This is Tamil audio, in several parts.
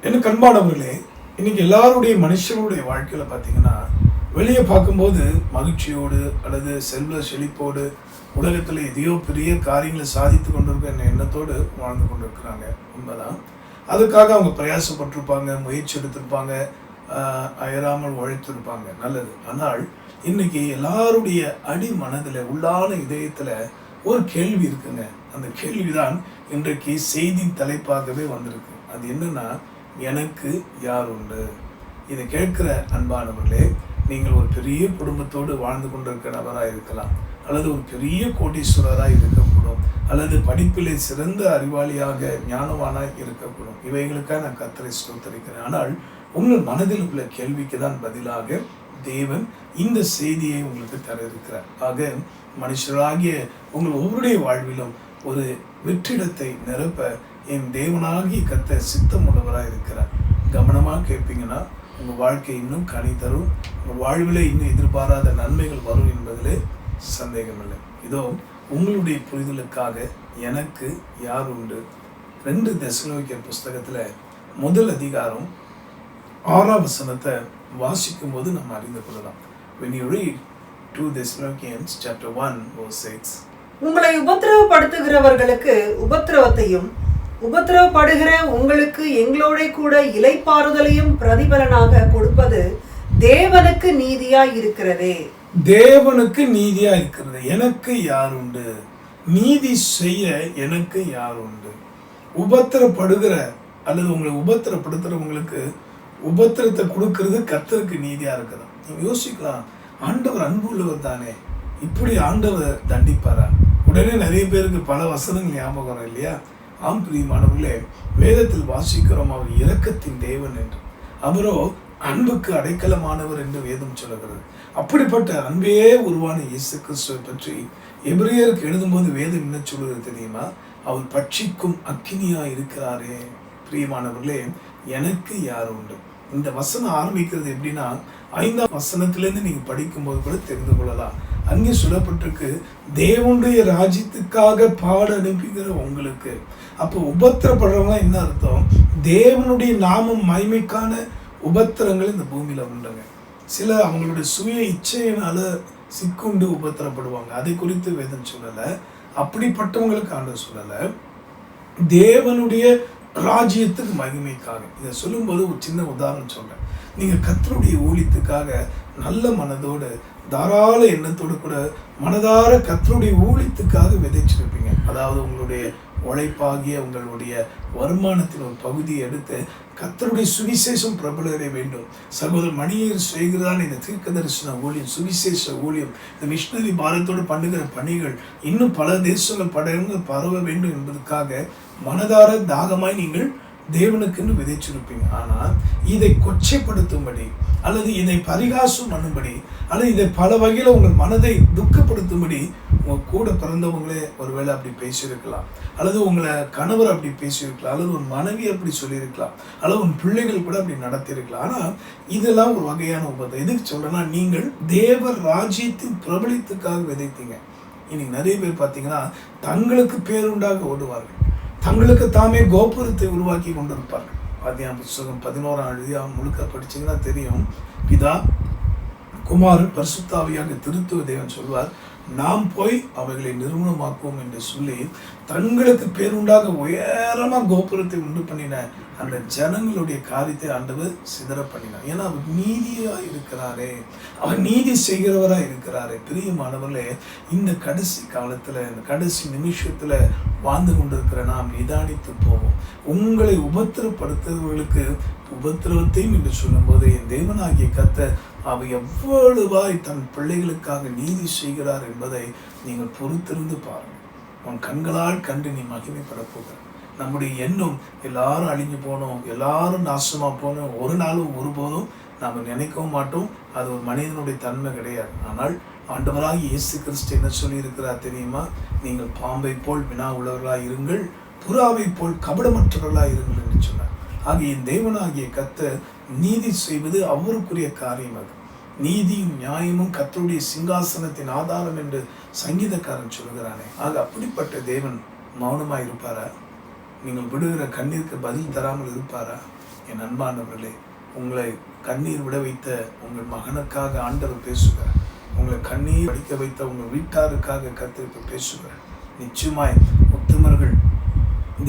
எனக்கு அன்பானவர்களே, இன்னைக்கு எல்லாருடைய மனுஷனுடைய வாழ்க்கையில பார்த்தீங்கன்னா, வெளியே பார்க்கும்போது மகிழ்ச்சியோடு அல்லது செல்வ செழிப்போடு உலகத்தில் எதையோ பெரிய காரியங்களை சாதித்து கொண்டிருக்க எண்ணத்தோடு வாழ்ந்து கொண்டிருக்கிறாங்க. உண்மைதான். அதுக்காக அவங்க பிரயாசப்பட்டிருப்பாங்க, முயற்சி எடுத்திருப்பாங்க, அயராமல் உழைத்திருப்பாங்க. நல்லது. ஆனால் இன்னைக்கு எல்லாருடைய அடி மனதில் உள்ளான இதயத்தில் ஒரு கேள்வி இருக்குங்க. அந்த கேள்விதான் இன்றைக்கு செய்தியின் தலைப்பாகவே வந்திருக்கு. அது என்னன்னா, எனக்கு யார் உண்டு? இதை கேட்கிற அன்பானவர்களே, நீங்கள் ஒரு பெரிய குடும்பத்தோடு வாழ்ந்து கொண்டிருக்கிற நபராக இருக்கலாம், அல்லது ஒரு பெரிய கோடீஸ்வரராக இருக்கக்கூடும், அல்லது படிப்பிலே சிறந்த அறிவாளியாக ஞானவானாக இருக்கக்கூடும். இவைகளுக்காக நான் கர்த்தரை ஸ்தோத்திரிக்கிறேன். ஆனால் உங்கள் மனதில் உள்ள கேள்விக்கு தான் பதிலாக தேவன் இந்த செய்தியை உங்களுக்கு தர இருக்கிறார். ஆக மனுஷராகிய உங்கள் ஒவ்வொருடைய வாழ்விலும் ஒரு வெற்றிடத்தை நிரப்ப என் தேவனாகிய கர்த்தர் சித்தம் உள்ளவராக இருக்கிறார். கவனமாக கேட்பீங்கன்னா உங்கள் வாழ்க்கை இன்னும் கனி தரும், உங்கள் வாழ்வில் இன்னும் எதிர்பாராத நன்மைகள் வரும் என்பதிலே சந்தேகமில்லை. இதோ உங்களுடைய புரிதலுக்காக எனக்கு யார் உண்டு. 2 தெசலோனிக்கேயர் புஸ்தகத்தில் 1 அதிகாரம் 6ஆம் வசனத்தை வாசிக்கும் போது நம்ம அறிந்து கொள்ளலாம். When you read 2 Thessalonians chapter 1 verse 6, உங்களை உபத்திரவப்படுத்துகிறவர்களுக்கு உபத்திரவத்தையும் உபத்திரவப்படுகிற உங்களுக்கு எங்களோட கூட இளைப்பாறுதலையும் பிரதிபலனாக கொடுப்பது தேவனுக்கு நீதியாய் இருக்கிறதே. தேவனுக்கு நீதியா இருக்கிறது. எனக்கு யார் உண்டு? நீதி செய்ய எனக்கு யார் உண்டு? உபத்திரப்படுகிற அல்லது உங்களை உபத்திரப்படுத்துறவங்களுக்கு உபத்திரத்தை கொடுக்கறது கர்த்தருக்கு நீதியா இருக்குது. நீங்க யோசிக்கலாம், ஆண்டவர் அன்பு உள்ளவர் தானே, இப்படி ஆண்டவர் தண்டிப்பாரா? உடனே நிறைய பேருக்கு பல வசனங்கள் ஞாபகம் வரும் இல்லையா? ஆம் பிரியமானவர்களே, வேதத்தில் வாசிக்கிறோம் அவர் இரக்கத்தின் தேவன் என்று, அவரோ அன்புக்கு அடைக்கலமானவர் என்று வேதம் சொல்லுகிறது. அப்படிப்பட்ட அன்பே உருவான இயேசு கிறிஸ்துவை பற்றி எபிரேயருக்கு எழுதும்போது வேதம் என்ன சொல்லுறது தெரியுமா? அவர் பட்சிக்கும் அக்கினியா இருக்கிறாரே. பிரியமானவர்களே, எனக்கு யார் உண்டு? இந்த வசனம் ஆரம்பிக்கிறது எப்படின்னா, 5ஆம் வசனத்திலேருந்து நீங்க படிக்கும்போது கூட தெரிந்து கொள்ளலாம். அங்கே சொல்லப்பட்டிருக்கு, தேவனுடைய ராஜ்யத்துக்காக பாட அனுப்புகிற உங்களுக்கு. அப்போ உபத்திரப்படுறவங்க என்ன அர்த்தம்? தேவனுடைய நாமம் மகிமைக்கான உபத்திரங்கள் இந்த பூமியில உண்டுங்க. சில அவங்களுடைய சுய இச்சையினால சிக்குண்டு உபத்திரப்படுவாங்க. அதை குறித்து வேதம் சொல்லல. அப்படிப்பட்டவங்களுக்கு ஆண்டவர் சொல்லல, தேவனுடைய ராஜ்யத்துக்கு மகிமைக்காக. இதை சொல்லும்போது ஒரு சின்ன உதாரணம் சொல்றேன். நீங்க கர்த்தருடைய ஊழியத்துக்காக நல்ல மனதோடு தாராள எண்ணத்தோடு கூட மனதார கர்த்தருடைய ஊழியத்துக்காக விதைச்சிருப்பீங்க. அதாவது உங்களுடைய உழைப்பாகிய உங்களுடைய வருமானத்தின் ஒரு பகுதியை எடுத்து கர்த்தருடைய சுவிசேஷம் பிரபலடைய வேண்டும். சகோதரர் மணியர் செய்கிறதான இந்த தீர்க்க தரிசன ஊழியம், சுவிசேஷ ஊழியம், இந்த மிஷனரி பாரத்தோடு பண்ணுகிற பணிகள் இன்னும் பல தேசங்கள் பரவ வேண்டும் என்பதற்காக மனதார தாகமாய் நீங்கள் தேவனுக்குன்னு விதைச்சிருப்பீங்க. ஆனால் இதை கொச்சைப்படுத்தும்படி அல்லது இதை பரிகாசம் பண்ணும்படி அல்லது இதை பல வகையில் உங்கள் மனதை துக்கப்படுத்தும்படி உங்கள் கூட பிறந்தவங்களே ஒருவேளை அப்படி பேசியிருக்கலாம், அல்லது உங்களை கணவர் அப்படி பேசியிருக்கலாம், அல்லது உன் மனைவி அப்படி சொல்லியிருக்கலாம், அல்லது உன் பிள்ளைகள் கூட அப்படி நடத்தியிருக்கலாம். ஆனால் இதெல்லாம் ஒரு வகையான உபத்திரம். எதுக்கு சொல்றேன்னா, நீங்கள் தேவ ராஜ்யத்தின் பிரபலத்துக்காக விதைத்தீங்க. இன்னைக்கு நிறைய பேர் பார்த்தீங்கன்னா தங்களுக்கு பேருண்டாக ஓடுவார்கள், தங்களுக்கு தாமே கோபுரத்தை உருவாக்கி கொண்டிருப்பார்கள். ஆதியாகமம் புத்தகம் 11ஆம் அதிகாரம் முழுக்க படிச்சீங்கன்னா தெரியும். பிதா, குமாரன், பரிசுத்த ஆவியாக திருத்துவ தேவன் சொல்வார், நாம் போய் அவைகளை நிறுவனமாக்குவோம் என்று சொல்லி தங்களுக்கு பேருண்டாக உயரமா கோபுரத்தை உண்டு பண்ணின அந்த ஜனங்களுடைய காரியத்தை ஆண்டவர் சிதற பண்ணினார். ஏன்னா அவர் நீதியா இருக்கிறாரே, அவர் நீதி செய்கிறவரா இருக்கிறாரே. பிரியமானவர்களே, இந்த கடைசி காலத்துல, இந்த கடைசி நிமிஷத்துல வாழ்ந்து கொண்டிருக்கிற நாம் நிதானித்து போவோம். உங்களை உபத்திரப்படுத்துறவர்களுக்கு உபத்திரவத்தையும் என்று சொல்லும்போது என் தேவனாகிய கர்த்தர் அவர் எவ்வளவாய் தன் பிள்ளைகளுக்காக நீதி செய்கிறார் என்பதை நீங்கள் பொறுத்திருந்து பாருங்கள். உன் கண்களால் கண்டு நீ மகிமைப்பட போகிற. நம்முடைய எண்ணம் எல்லாரும் அழிஞ்சு போனோம், எல்லாரும் நாசமா போனோம், ஒரு நாளும் ஒருபோதும் நாம் நினைக்கவும் மாட்டோம். அது ஒரு மனிதனுடைய தன்மை கிடையாது. ஆனால் ஆண்டவராக இயேசு கிறிஸ்து என்ன சொல்லி இருக்கிறார் தெரியுமா? நீங்கள் பாம்பை போல் வினா உள்ளவர்களாக இருங்கள், புறாவை போல் கபடமற்றவர்களாக இருங்கள் என்று சொன்னார். ஆகிய தேவனாகிய கர்த்தர் நீதி செய்வது அவருக்குரிய காரியம். அது நீதியும் நியாயமும் கர்த்தருடைய சிங்காசனத்தின் ஆதாரம் என்று சங்கீதக்காரன் சொல்கிறானே. ஆக அப்படிப்பட்ட தேவன் மௌனமாக இருப்பாரா? நீங்கள் விடுகிற கண்ணீருக்கு பதில் தராமல் இருப்பாரா? என் அன்பானவர்களே, உங்களை கண்ணீர் விட வைத்த உங்கள் மகனுக்காக ஆண்டவர் பேசுகிறார். உங்களை கண்ணீர் வடிக்க வைத்த உங்கள் வீட்டாருக்காக கர்த்தர் பேசுகிறார். நிச்சயமாய் உத்தமர்கள்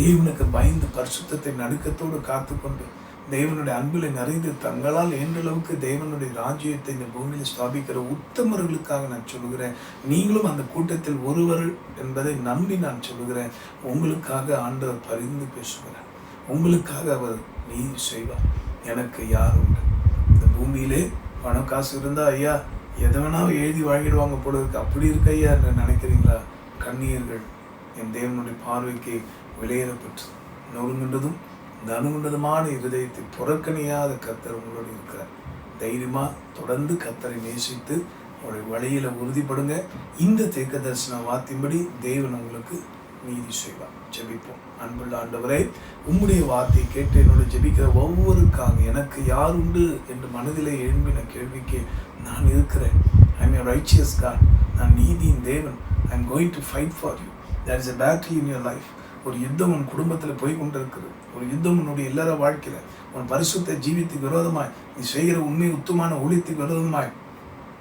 தேவனுக்கு பயந்து பரிசுத்தத்தை நடுக்கத்தோடு காத்துக்கொண்டு தேவனுடைய அன்பில் நிறைந்து தங்களால் இயன்றளவுக்கு தேவனுடைய ராஜ்யத்தை இந்த பூமியில் ஸ்தாபிக்கிற உத்தமர்களுக்காக நான் சொல்லுகிறேன். நீங்களும் அந்த கூட்டத்தில் ஒருவர் என்பதை நம்பி நான் சொல்லுகிறேன். உங்களுக்காக ஆண்டவர் பரிந்து பேசுகிறார். உங்களுக்காக அவர் நீதி செய்வார். எனக்கு யார் உண்டு? இந்த பூமியிலே பணம் காசு இருந்தா ஐயா எதை வேணாலும் எழுதி வாங்கிடுவாங்க போல இருக்கு. அப்படி இருக்க ஐயா நினைக்கிறீங்களா? கண்ணீர்கள் என் தேவனுடைய பார்வைக்கு விலையேறப்பட்டு நொறுங்குண்டதும் நறுங்குண்டதுமான இருதயத்தை புறக்கணியாத கர்த்தர் உங்களோடு இருக்கிறார். தைரியமா தொடர்ந்து கர்த்தரை நேசித்து அவருடைய வழியில உறுதிப்படுங்க. இந்த தீர்க்க தரிசன வார்த்தையின்படி தேவன் உங்களுக்கு நீதி செய்வார். ஜெபிப்போம். அன்புள்ள ஆண்டவரே, உம்முடைய வார்த்தையை கேட்டு என்னோட ஜெபிக்கிற ஒவ்வொருக்காக எனக்கு யார் உண்டு என்று மனதிலே எழும்பின கேள்விக்கு நான் இருக்கிறேன். I am a righteous God. நான் நீதியின் தேவன். I am going to fight for you. There is a battle in your life. ஒரு யுத்தம் உன் குடும்பத்தில் போய் கொண்டிருக்கிறது. ஒரு யுத்தம் உன்னுடைய எல்லார வாழ்க்கையில உன் பரிசுத்த ஜீவித்துக்கு விரோதமாய், நீ செய்கிற உண்மை உத்தமான ஊழியத்துக்கு விரோதமாய்,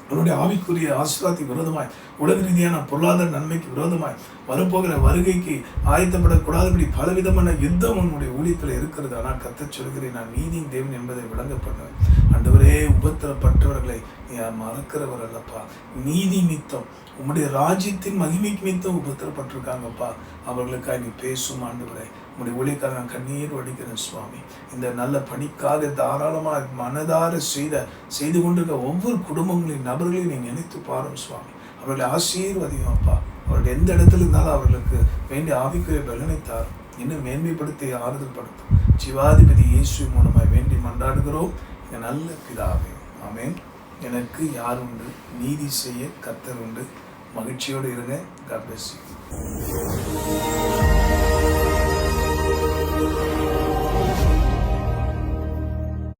உன்னுடைய ஆவிக்குரிய ஆசீர்வாதத்துக்கு விரோதமாய், உலக ரீதியான பொருளாதார நன்மைக்கு விரோதமாய், வரப்போகிற வருகைக்கு ஆயத்தப்படக்கூடாதபடி பலவிதமான யுத்தம் உன்னுடைய ஊழியத்தில் இருக்கிறது. ஆனால் கர்த்தர் சொல்கிறேன், நான் நீதியின் தேவன் என்பதை விளங்க பண்ணுவேன். ஆண்டவரே, உபத்திரப்பட்டவர்களை நீ மறக்கிறவர் அல்லப்பா. நீதி நித்தம் உம்முடைய ராஜ்யத்தின் மகிமைக்கு நித்தம் உபத்திரப்பட்டிருக்காங்கப்பா. அவர்களுக்காக நீ பேசும் ஆண்டவரே. உம்முடைய ஊழியக்காக நான் கண்ணீர் வடிக்கிறேன் சுவாமி. இந்த நல்ல பணிக்காக தாராளமாக மனதார செய்து கொண்டிருக்க ஒவ்வொரு குடும்பங்களின் நபர்களையும் நீ நினைத்து பாரும் சுவாமி. அவர்களை ஆசீர்வதியும் அப்பா. அவர்கள் எந்த இடத்துல இருந்தாலும் அவர்களுக்கு வேண்டிய ஆவிக்குரிய பலனை தாரும். இன்னும் மேன்மைப்படுத்தி ஆறுதல் படுத்தும். ஜீவாதிபதி இயேசு மூலமாய் வேண்டி மன்றாடுகிறோம் இந்த நல்ல பிதாவே. ஆமென். எனக்கு யார் உண்டு? நீதி செய்ய கர்த்தர் உண்டு. மகிழ்ச்சியோடு இருங்க. God bless you.